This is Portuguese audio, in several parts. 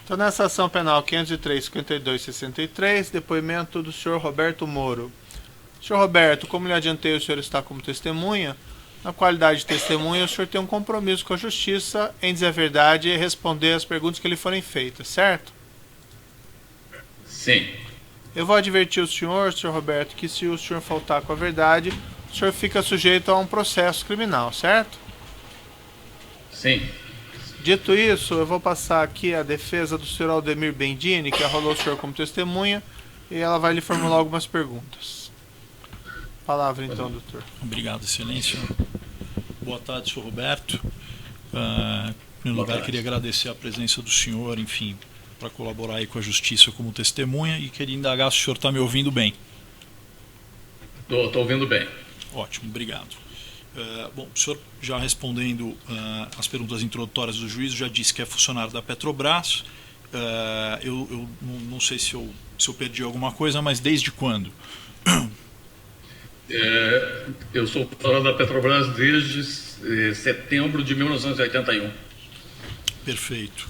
Então, nessa ação penal 503, 52, 63, depoimento do senhor Roberto Moro. Senhor Roberto, como lhe adiantei, o senhor está como testemunha. Na qualidade de testemunha, o senhor tem um compromisso com a justiça em dizer a verdade e responder as perguntas que lhe forem feitas, certo? Sim. Eu vou advertir o senhor Roberto, que se o senhor faltar com a verdade, o senhor fica sujeito a um processo criminal, certo? Sim. Dito isso, eu vou passar aqui a defesa do senhor Aldemir Bendini, que arrolou o senhor como testemunha, e ela vai lhe formular algumas perguntas. Palavra então, doutor. Obrigado, excelência. Boa tarde, senhor Roberto. Em primeiro lugar, queria agradecer a presença do senhor, enfim, para colaborar aí com a justiça como testemunha, e queria indagar se o senhor está me ouvindo bem. Estou ouvindo bem. Ótimo, obrigado. Bom, o senhor, já respondendo as perguntas introdutórias do juízo, já disse que é funcionário da Petrobras. Eu não sei se eu perdi alguma coisa, mas desde quando? Eu sou funcionário da Petrobras desde setembro de 1981. Perfeito.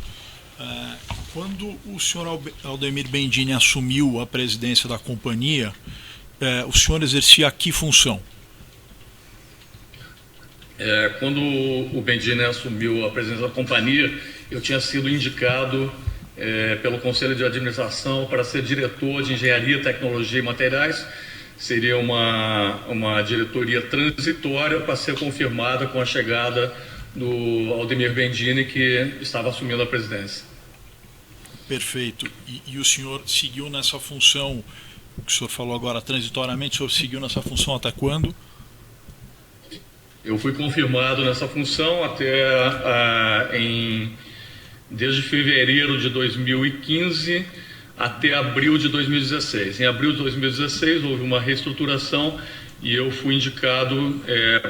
Quando o senhor Aldemir Bendini assumiu a presidência da companhia, o senhor exercia que função? Quando o Bendini assumiu a presidência da companhia, eu tinha sido indicado pelo Conselho de Administração para ser diretor de Engenharia, Tecnologia e Materiais. Seria uma diretoria transitória para ser confirmada com a chegada do Aldemir Bendini, que estava assumindo a presidência. Perfeito. E o senhor seguiu nessa função, que o senhor falou agora transitoriamente, o senhor seguiu nessa função até quando? Eu fui confirmado nessa função desde fevereiro de 2015 até abril de 2016. Em abril de 2016 houve uma reestruturação e eu fui indicado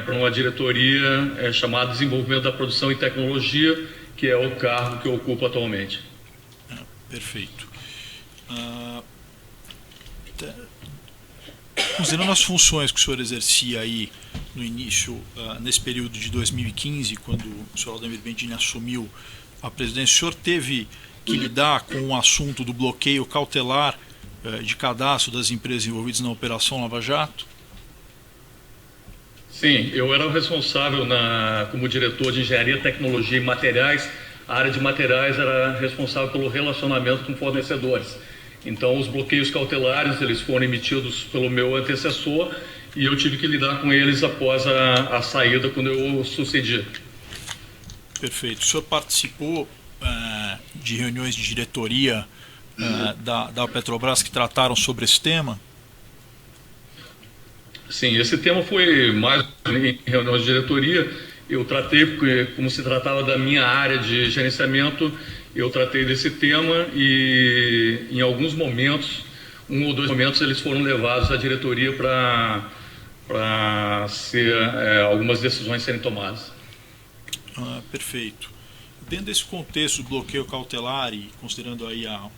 para uma diretoria chamada Desenvolvimento da Produção e Tecnologia, que é o cargo que eu ocupo atualmente. Perfeito. Considerando as funções que o senhor exercia aí no início, nesse período de 2015, quando o senhor Aldemir Bendini assumiu a presidência, o senhor teve que lidar com o assunto do bloqueio cautelar de cadastro das empresas envolvidas na Operação Lava Jato? Sim, eu era o responsável como diretor de Engenharia, Tecnologia e Materiais. A área de materiais era responsável pelo relacionamento com fornecedores. Então, os bloqueios cautelares eles foram emitidos pelo meu antecessor e eu tive que lidar com eles após a saída, quando eu sucedi. Perfeito. O senhor participou de reuniões de diretoria da Petrobras que trataram sobre esse tema? Sim, esse tema foi mais em reuniões de diretoria. Eu tratei, como se tratava da minha área de gerenciamento, eu tratei desse tema e em alguns momentos, um ou dois momentos, eles foram levados à diretoria para algumas decisões serem tomadas. Perfeito. Dentro desse contexto do bloqueio cautelar e considerando aí a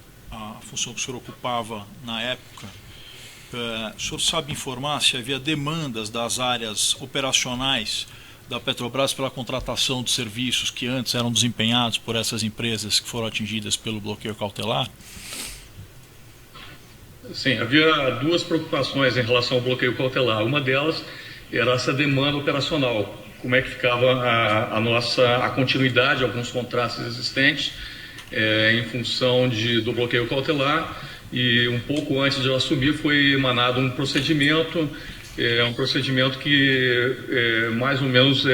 função que o senhor ocupava na época, o senhor sabe informar se havia demandas das áreas operacionais da Petrobras pela contratação de serviços que antes eram desempenhados por essas empresas que foram atingidas pelo bloqueio cautelar? Sim, havia duas preocupações em relação ao bloqueio cautelar. Uma delas era essa demanda operacional. Como é que ficava a continuidade de alguns contratos existentes em função do bloqueio cautelar. E um pouco antes de eu assumir foi emanado um procedimento que mais ou menos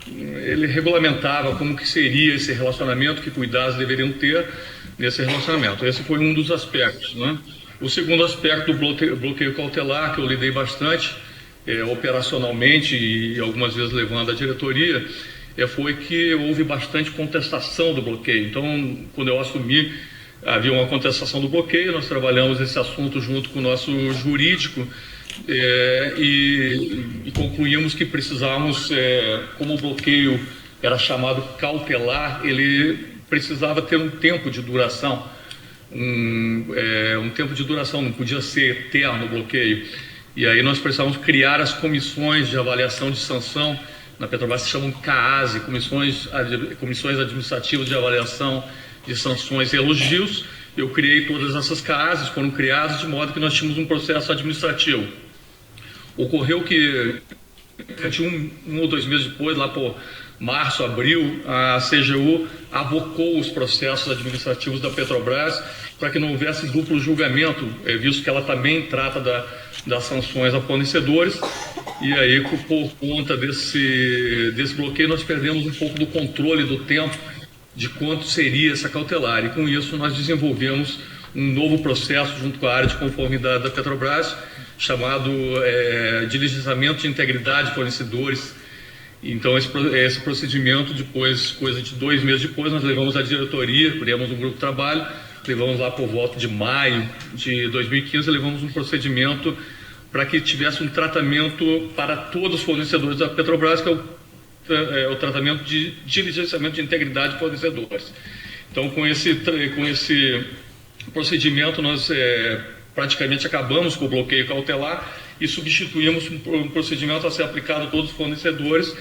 ele regulamentava como que seria esse relacionamento, que cuidados deveriam ter nesse relacionamento. Esse foi um dos aspectos, né? O segundo aspecto do bloqueio cautelar, que eu lidei bastante operacionalmente e algumas vezes levando a diretoria, foi que houve bastante contestação do bloqueio. Então, quando eu assumi, havia uma contestação do bloqueio, nós trabalhamos esse assunto junto com o nosso jurídico e concluímos que precisávamos, como o bloqueio era chamado cautelar, ele precisava ter um tempo de duração, um tempo de duração, não podia ser eterno o bloqueio. E aí nós precisávamos criar as comissões de avaliação de sanção, na Petrobras se chamam CAASE, comissões administrativas de avaliação de sanções e elogios. Eu criei todas essas casas, foram criadas de modo que nós tínhamos um processo administrativo. Ocorreu que um ou 2 meses depois, lá por março, abril, a CGU avocou os processos administrativos da Petrobras para que não houvesse duplo julgamento, visto que ela também trata das sanções a fornecedores. E aí, por conta desse bloqueio, nós perdemos um pouco do controle do tempo de quanto seria essa cautelar. E com isso, nós desenvolvemos um novo processo junto com a área de conformidade da Petrobras, chamado de licenciamento de integridade de fornecedores. Então, esse procedimento, depois, coisa de 2 meses depois, nós levamos à diretoria, criamos um grupo de trabalho, levamos lá por volta de maio de 2015, levamos um procedimento para que tivesse um tratamento para todos os fornecedores da Petrobras, que é o tratamento de licenciamento de integridade de fornecedores. Então, com esse procedimento, nós praticamente acabamos com o bloqueio cautelar e substituímos um procedimento a ser aplicado a todos os fornecedores,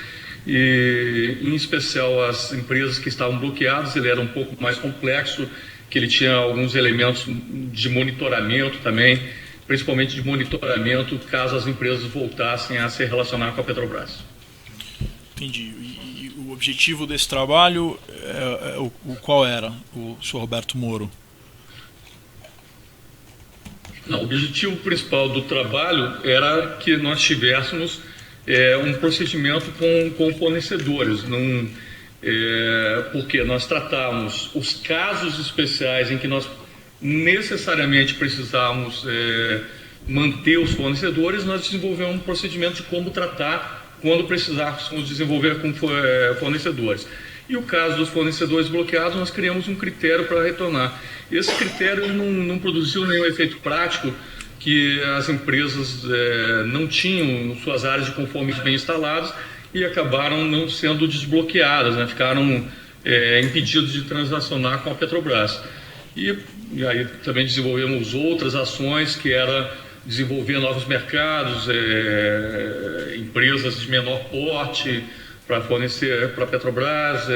e em especial as empresas que estavam bloqueadas. Ele era um pouco mais complexo, que ele tinha alguns elementos de monitoramento também, principalmente de monitoramento caso as empresas voltassem a se relacionar com a Petrobras. Entendi. E o objetivo desse trabalho, qual era, o senhor Roberto Moro? Não, o objetivo principal do trabalho era que nós tivéssemos um procedimento com fornecedores, porque nós tratávamos os casos especiais em que nós necessariamente precisávamos manter os fornecedores. Nós desenvolvemos um procedimento de como tratar quando precisássemos desenvolver com fornecedores. E o caso dos fornecedores bloqueados, nós criamos um critério para retornar. Esse critério não produziu nenhum efeito prático, que as empresas não tinham suas áreas de conformidade bem instaladas e acabaram não sendo desbloqueadas, né? Ficaram impedidos de transacionar com a Petrobras. E aí também desenvolvemos outras ações, que era desenvolver novos mercados, empresas de menor porte para fornecer para a Petrobras.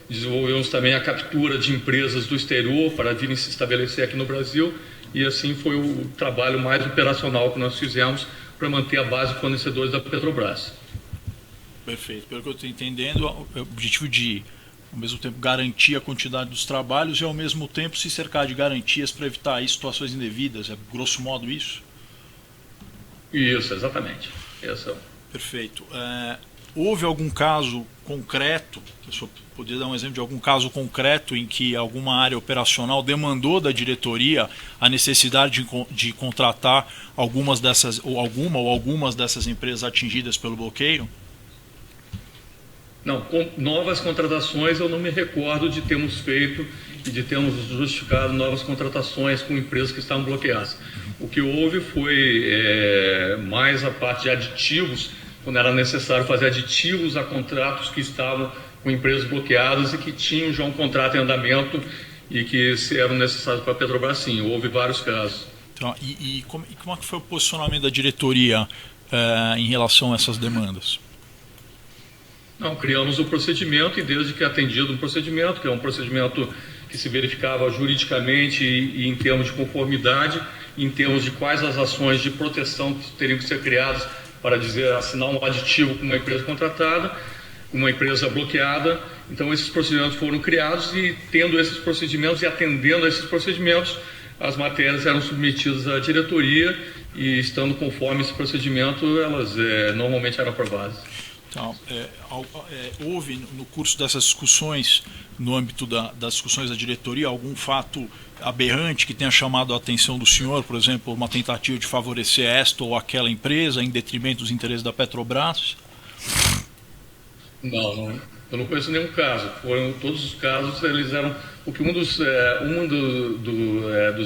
Desenvolvemos também a captura de empresas do exterior para virem se estabelecer aqui no Brasil, e assim foi o trabalho mais operacional que nós fizemos para manter a base de fornecedores da Petrobras. Perfeito. Pelo que eu estou entendendo, o objetivo de, ao mesmo tempo, garantir a quantidade dos trabalhos e, ao mesmo tempo, se cercar de garantias para evitar aí situações indevidas. É grosso modo isso? Isso, exatamente. Perfeito. Houve algum caso concreto, o senhor poderia dar um exemplo de algum caso concreto em que alguma área operacional demandou da diretoria a necessidade de contratar algumas dessas empresas atingidas pelo bloqueio? Não, com novas contratações eu não me recordo de termos feito e de termos justificado novas contratações com empresas que estavam bloqueadas. O que houve foi mais a parte de aditivos, quando era necessário fazer aditivos a contratos que estavam com empresas bloqueadas e que tinham já um contrato em andamento e que eram necessários para a Petrobras. Sim, houve vários casos. Então, como é que foi o posicionamento da diretoria em relação a essas demandas? Não, criamos o procedimento, e desde que atendido um procedimento, que é um procedimento que se verificava juridicamente e em termos de conformidade, em termos de quais as ações de proteção que teriam que ser criadas para assinar um aditivo com uma empresa contratada, uma empresa bloqueada. Então, esses procedimentos foram criados, e tendo esses procedimentos e atendendo a esses procedimentos, as matérias eram submetidas à diretoria, e estando conforme esse procedimento, elas normalmente eram aprovadas. Então, houve no curso dessas discussões, no âmbito das discussões da diretoria, algum fato aberrante que tenha chamado a atenção do senhor, por exemplo, uma tentativa de favorecer esta ou aquela empresa em detrimento dos interesses da Petrobras? Não, eu não conheço nenhum caso. Todos os casos, eles eram... Porque um dos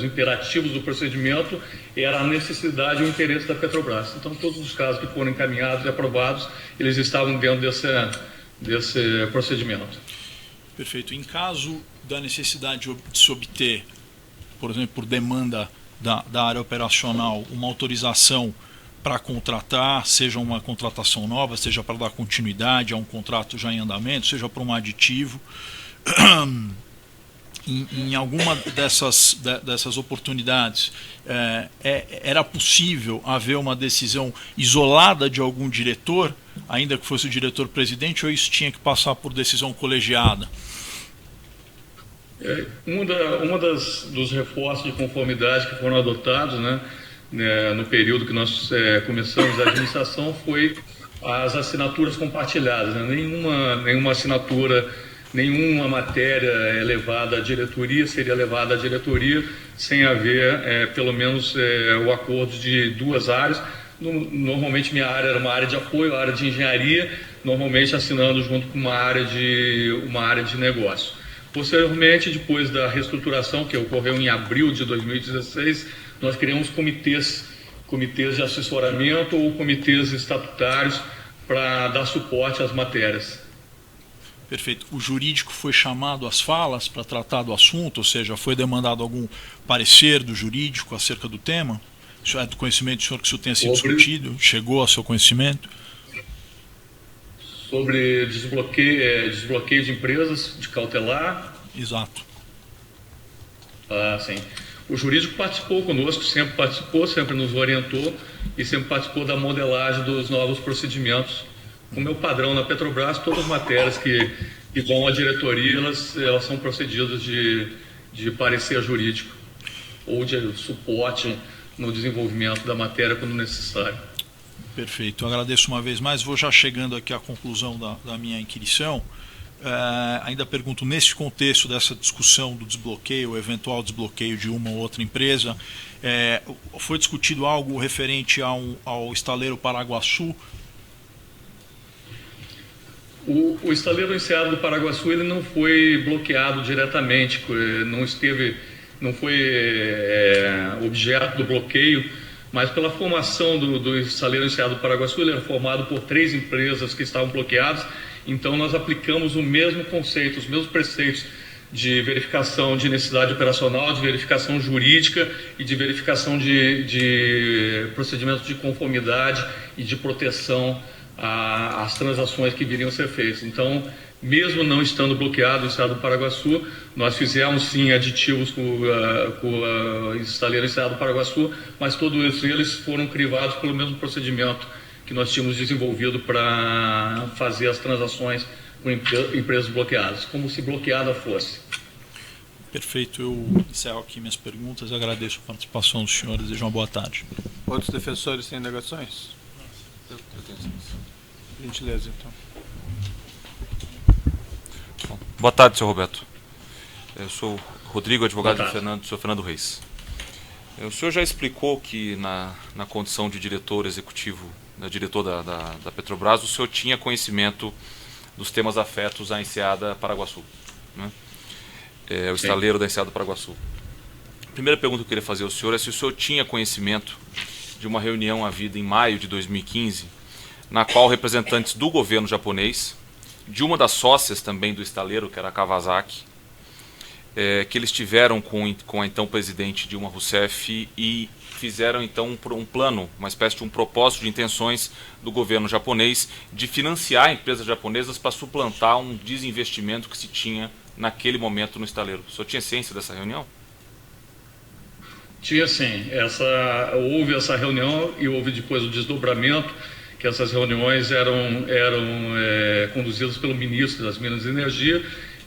imperativos do procedimento era a necessidade e o interesse da Petrobras. Então, todos os casos que foram encaminhados e aprovados, eles estavam dentro desse procedimento. Perfeito. Em caso da necessidade de se obter, por exemplo, por demanda da área operacional, uma autorização para contratar, seja uma contratação nova, seja para dar continuidade a um contrato já em andamento, seja para um aditivo, em alguma dessas oportunidades, era possível haver uma decisão isolada de algum diretor, ainda que fosse o diretor-presidente, ou isso tinha que passar por decisão colegiada? Dos reforços de conformidade que foram adotados, né, no período que nós começamos a administração, foi as assinaturas compartilhadas, né? Nenhuma assinatura, nenhuma matéria é levada à diretoria, seria levada à diretoria sem haver pelo menos o acordo de duas áreas. Normalmente minha área era uma área de apoio, a área de engenharia, normalmente assinando junto com uma área de negócio. Posteriormente, depois da reestruturação que ocorreu em abril de 2016, nós criamos comitês de assessoramento ou comitês estatutários para dar suporte às matérias. Perfeito. O jurídico foi chamado às falas para tratar do assunto, ou seja, foi demandado algum parecer do jurídico acerca do tema? Isso é do conhecimento do senhor que isso tenha sido discutido? Chegou ao seu conhecimento? Sobre desbloqueio de empresas, de cautelar? Exato. Sim. O jurídico participou conosco, sempre nos orientou e sempre participou da modelagem dos novos procedimentos. Como é o padrão na Petrobras, todas as matérias que vão à diretoria, elas são procedidas de parecer jurídico ou de suporte no desenvolvimento da matéria quando necessário. Perfeito. Eu agradeço uma vez mais. Vou já chegando aqui à conclusão da minha inquirição. Ainda pergunto, nesse contexto dessa discussão do desbloqueio, o eventual desbloqueio de uma ou outra empresa, foi discutido algo referente ao estaleiro Paraguaçu? O estaleiro Enseado do Paraguaçu ele não foi bloqueado diretamente, não foi objeto do bloqueio, mas pela formação do estaleiro Enseado do Paraguaçu, ele era formado por 3 empresas que estavam bloqueadas. Então nós aplicamos o mesmo conceito, os mesmos preceitos de verificação de necessidade operacional, de verificação jurídica e de verificação de procedimentos de conformidade e de proteção às transações que viriam a ser feitas. Então, mesmo não estando bloqueado o Estado do Paraguaçu, nós fizemos sim aditivos com o estaleiro Estado do Paraguaçu, mas todos eles foram crivados pelo mesmo procedimento que nós tínhamos desenvolvido para fazer as transações com empresas bloqueadas, como se bloqueada fosse. Perfeito. Eu encerro aqui minhas perguntas. Agradeço a participação dos senhores. Desejo uma boa tarde. Outros defensores têm alegações? Eu tenho sim. Gentileza, então. Bom, boa tarde, senhor Roberto. Eu sou Rodrigo, advogado do senhor Fernando Reis. O senhor já explicou que na condição de diretor executivo, diretor da Petrobras, o senhor tinha conhecimento dos temas afetos à Enseada Paraguaçu, né? O estaleiro da Enseada Paraguaçu. A primeira pergunta que eu queria fazer ao senhor é se o senhor tinha conhecimento de uma reunião havida em maio de 2015, na qual representantes do governo japonês, de uma das sócias também do estaleiro, que era a Kawasaki, que eles tiveram com a então presidente Dilma Rousseff e fizeram então um plano, uma espécie de um propósito de intenções do governo japonês de financiar empresas japonesas para suplantar um desinvestimento que se tinha naquele momento no estaleiro. O senhor tinha ciência dessa reunião? Tinha sim. Houve essa reunião e houve depois o desdobramento, que essas reuniões eram conduzidas pelo ministro das Minas e Energia,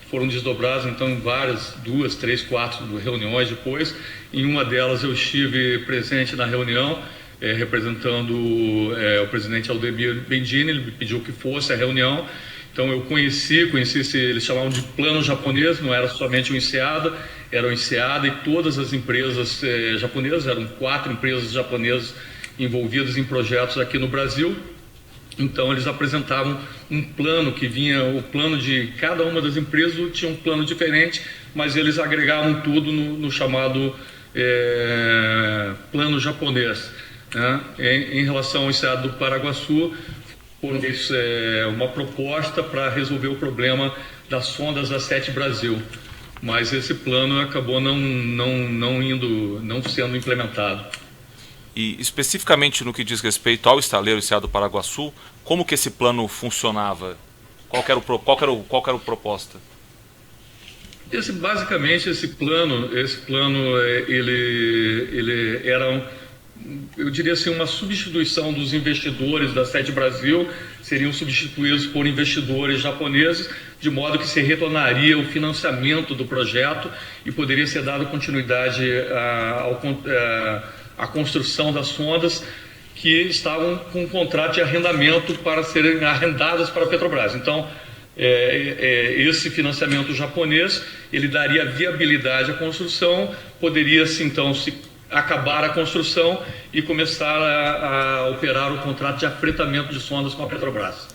foram desdobradas então em várias, 2, 3, 4 reuniões depois. Em uma delas eu estive presente na reunião, representando o presidente Aldemir Bendini. Ele me pediu que fosse a reunião. Então eu conheci eles chamavam de plano japonês, não era somente o Enseada, era o Enseada e todas as empresas japonesas, eram 4 empresas japonesas envolvidas em projetos aqui no Brasil. Então eles apresentavam um plano que vinha, o plano de cada uma das empresas tinha um plano diferente, mas eles agregavam tudo no chamado plano japonês, né? Em relação ao Enseada do Paraguaçu, fez uma proposta para resolver o problema das sondas da Sete Brasil, mas esse plano acabou não sendo implementado. E especificamente no que diz respeito ao estaleiro Enseada do Paraguaçu, como que esse plano funcionava? Qual era a proposta? Basicamente, esse plano ele era, eu diria assim, uma substituição dos investidores da Sete Brasil, seriam substituídos por investidores japoneses, de modo que se retornaria o financiamento do projeto e poderia ser dada continuidade à construção das sondas que estavam com um contrato de arrendamento para serem arrendadas para a Petrobras. Então, esse financiamento japonês, ele daria viabilidade à construção, poderia-se então se acabar a construção e começar a operar o contrato de afretamento de sondas com a Petrobras.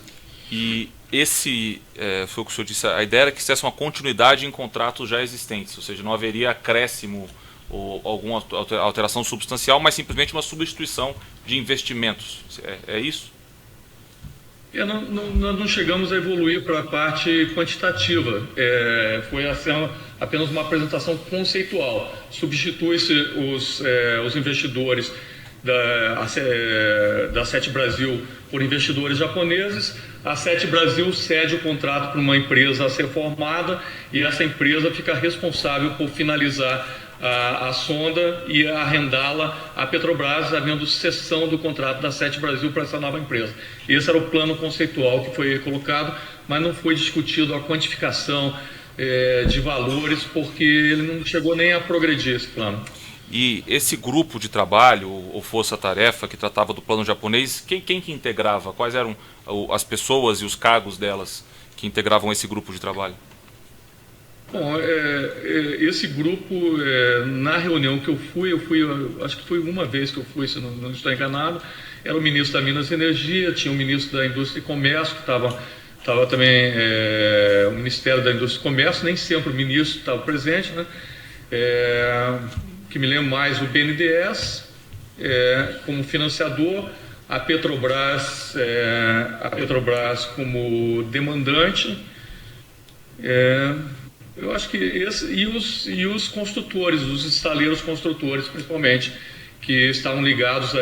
E esse, foi o que o senhor disse, a ideia era que tivesse uma continuidade em contratos já existentes, ou seja, não haveria acréscimo ou alguma alteração substancial, mas simplesmente uma substituição de investimentos. É isso? Nós não chegamos a evoluir para a parte quantitativa, foi assim, apenas uma apresentação conceitual. Substitui-se os investidores da Sete Brasil por investidores japoneses. A Sete Brasil cede o contrato para uma empresa a ser formada e essa empresa fica responsável por finalizar a sonda e arrendá-la à Petrobras, havendo cessão do contrato da Sete Brasil para essa nova empresa. Esse era o plano conceitual que foi colocado, mas não foi discutido a quantificação de valores, porque ele não chegou nem a progredir esse plano. E esse grupo de trabalho, ou força-tarefa, que tratava do plano japonês, quem que integrava? Quais eram as pessoas e os cargos delas que integravam esse grupo de trabalho? Bom, esse grupo, na reunião que eu fui, acho que foi uma vez que eu fui, se não estou enganado, era o ministro da Minas e Energia, tinha o ministro da Indústria e Comércio, que estava também o Ministério da Indústria e Comércio, nem sempre o ministro estava presente, né? Que me lembro mais, o BNDES como financiador, a Petrobras como demandante, eu acho que e os construtores, os estaleiros construtores principalmente, que estavam ligados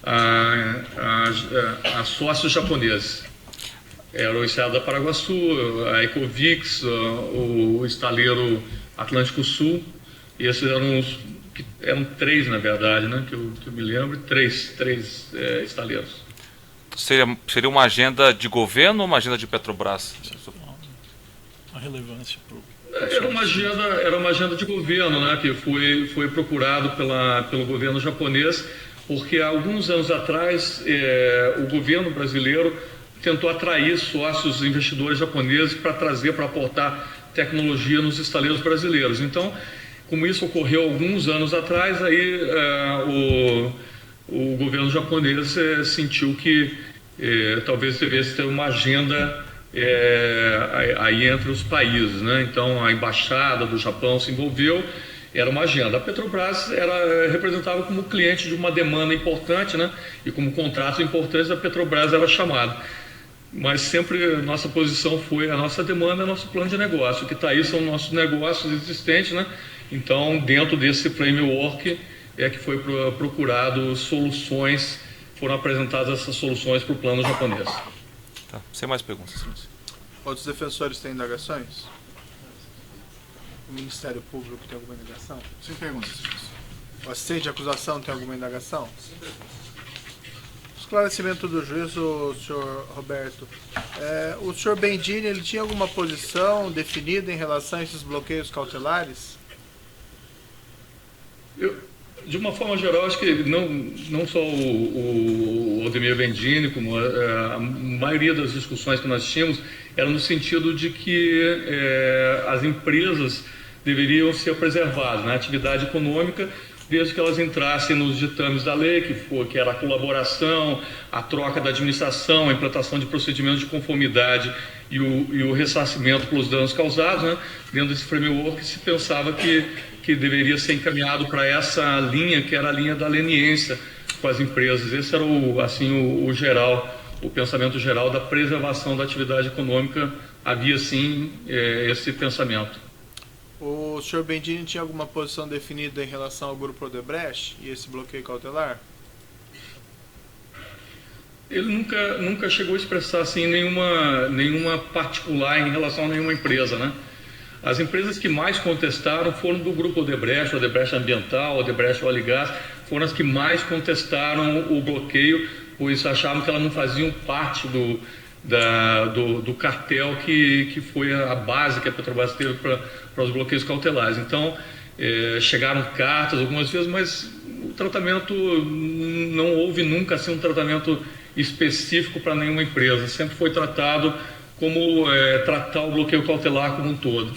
a sócios japoneses. Era o Estado da Paraguaçu, a Ecovix, o estaleiro Atlântico Sul, e esses eram três, na verdade, né, que eu me lembro, três estaleiros. Seria uma agenda de governo ou uma agenda de Petrobras? A relevância era uma agenda de governo, né, que foi procurado pelo governo japonês, porque há alguns anos atrás o governo brasileiro tentou atrair sócios investidores japoneses para aportar tecnologia nos estaleiros brasileiros. Então, como isso ocorreu alguns anos atrás, aí o governo japonês sentiu que talvez devesse ter uma agenda aí entre os países, né? Então a embaixada do Japão se envolveu, era uma agenda. A Petrobras representava como cliente de uma demanda importante, né? E como contratos importantes, a Petrobras era chamada. Mas sempre nossa posição foi a nossa demanda, nosso plano de negócio. O que está aí são nossos negócios existentes, né? Então, dentro desse framework que foi procurado soluções, foram apresentadas essas soluções para o plano japonês. Tá. Sem mais perguntas. Outros defensores têm indagações? O Ministério Público tem alguma indagação? Sem perguntas. O assistente de acusação tem alguma indagação? Esclarecimento do juízo, senhor Roberto. O senhor Bendini, ele tinha alguma posição definida em relação a esses bloqueios cautelares? De uma forma geral, acho que não só o Aldemir Bendini, como a maioria das discussões que nós tínhamos, era no sentido de que as empresas deveriam ser preservadas, né? Atividade econômica, desde que elas entrassem nos ditames da lei, que era a colaboração, a troca da administração, a implantação de procedimentos de conformidade e o ressarcimento pelos danos causados, né? Dentro desse framework se pensava que deveria ser encaminhado para essa linha, que era a linha da leniência com as empresas. Esse era o pensamento geral da preservação da atividade econômica. Havia sim esse pensamento. O senhor Bendini tinha alguma posição definida em relação ao Grupo Odebrecht e esse bloqueio cautelar? Ele nunca chegou a expressar assim nenhuma particular em relação a nenhuma empresa, né? As empresas que mais contestaram foram do grupo Odebrecht, Odebrecht Ambiental, Odebrecht Óleo e Gás, foram as que mais contestaram o bloqueio, pois achavam que elas não faziam parte do cartel que foi a base que a Petrobras teve para os bloqueios cautelares. Então, chegaram cartas algumas vezes, mas o tratamento, não houve nunca assim, um tratamento específico para nenhuma empresa. Sempre foi tratado como tratar o bloqueio cautelar como um todo.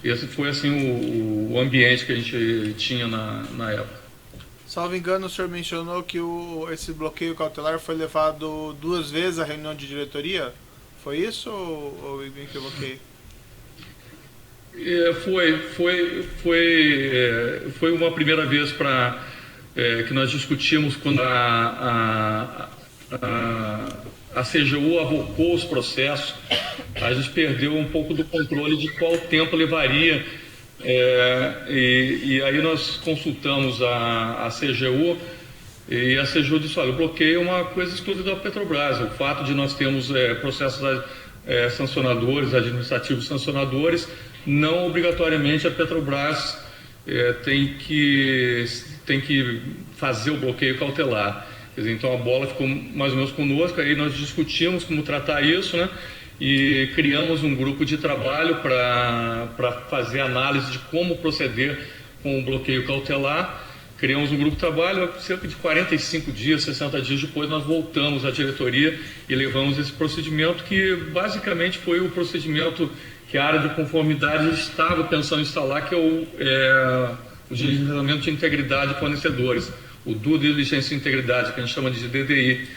Esse foi assim o ambiente que a gente tinha na época. Salvo engano, o senhor mencionou que esse bloqueio cautelar foi levado 2 vezes à reunião de diretoria? Foi isso ou me equivoquei? Foi uma primeira vez que nós discutimos quando a CGU avocou os processos. A gente perdeu um pouco do controle de qual tempo levaria, e aí nós consultamos a CGU, e a CGU disse: olha, o bloqueio é uma coisa exclusiva da Petrobras. O fato de nós termos processos sancionadores, administrativos sancionadores, não obrigatoriamente a Petrobras tem que fazer o bloqueio cautelar. Quer dizer, então a bola ficou mais ou menos conosco, aí nós discutimos como tratar isso, né? E criamos um grupo de trabalho para fazer análise de como proceder com o bloqueio cautelar. Criamos um grupo de trabalho, cerca de 45 dias, 60 dias depois nós voltamos à diretoria e levamos esse procedimento, que basicamente foi o procedimento que a área de conformidade estava pensando em instalar, que é o gerenciamento de integridade de fornecedores, o Due Diligence de Integridade, que a gente chama de DDI.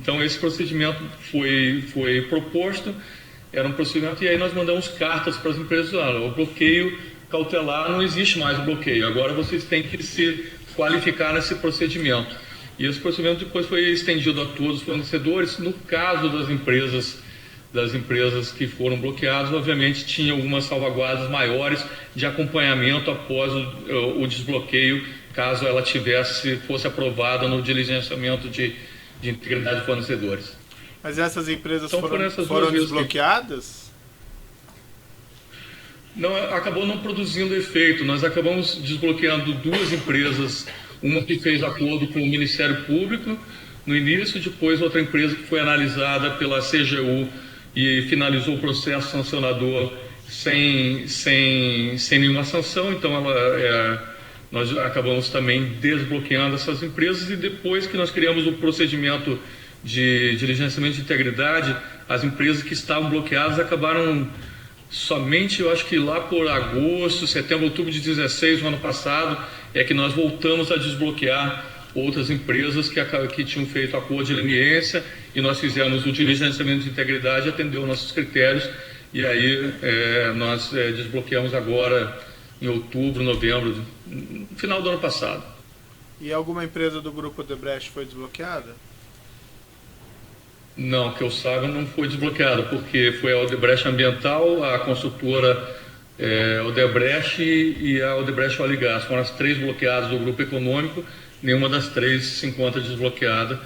Então esse procedimento foi proposto, era um procedimento, e aí nós mandamos cartas para as empresas: o bloqueio cautelar, não existe mais o bloqueio, agora vocês têm que se qualificar nesse procedimento. E esse procedimento depois foi estendido a todos os fornecedores. No caso das empresas que foram bloqueadas, obviamente tinha algumas salvaguardas maiores de acompanhamento após o desbloqueio, caso ela fosse aprovada no diligenciamento de integridade de fornecedores. Mas essas empresas então, foram desbloqueadas? Não, acabou não produzindo efeito. Nós acabamos desbloqueando 2 empresas, uma que fez acordo com o Ministério Público no início, depois outra empresa que foi analisada pela CGU e finalizou o processo sancionador sem nenhuma sanção. Então nós acabamos também desbloqueando essas empresas, e depois que nós criamos o procedimento de diligenciamento de integridade, as empresas que estavam bloqueadas acabaram somente, eu acho que lá por agosto, setembro, outubro de 2016, no ano passado, é que nós voltamos a desbloquear outras empresas que tinham feito acordo de leniência, e nós fizemos o diligenciamento de integridade, atendeu nossos critérios, e aí nós desbloqueamos agora em outubro, novembro, no final do ano passado. E alguma empresa do grupo Odebrecht foi desbloqueada? Não, que eu saiba, não foi desbloqueada, porque foi a Odebrecht Ambiental, a consultora Odebrecht e a Odebrecht Óleo e Gás. Foram as 3 bloqueadas do grupo econômico, nenhuma das 3 se encontra desbloqueada.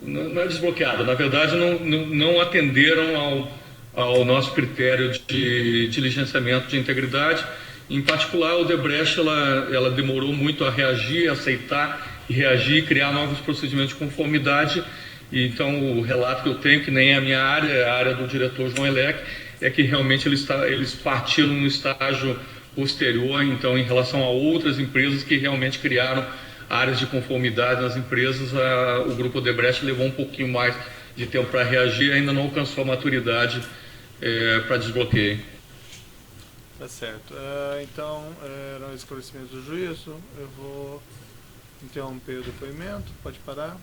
Não é desbloqueada, na verdade não atenderam ao nosso critério de diligenciamento de integridade. Em particular, a Odebrecht ela demorou muito a reagir, a aceitar e reagir, criar novos procedimentos de conformidade. E então o relato que eu tenho, que nem é a minha área, é a área do diretor João Elec, é que realmente eles partiram num estágio posterior, então, em relação a outras empresas que realmente criaram áreas de conformidade nas empresas. O grupo Odebrecht levou um pouquinho mais de tempo para reagir, ainda não alcançou a maturidade para desbloqueio. Tá certo. Então, eram esclarecimentos do juízo. Eu vou interromper o depoimento. Pode parar.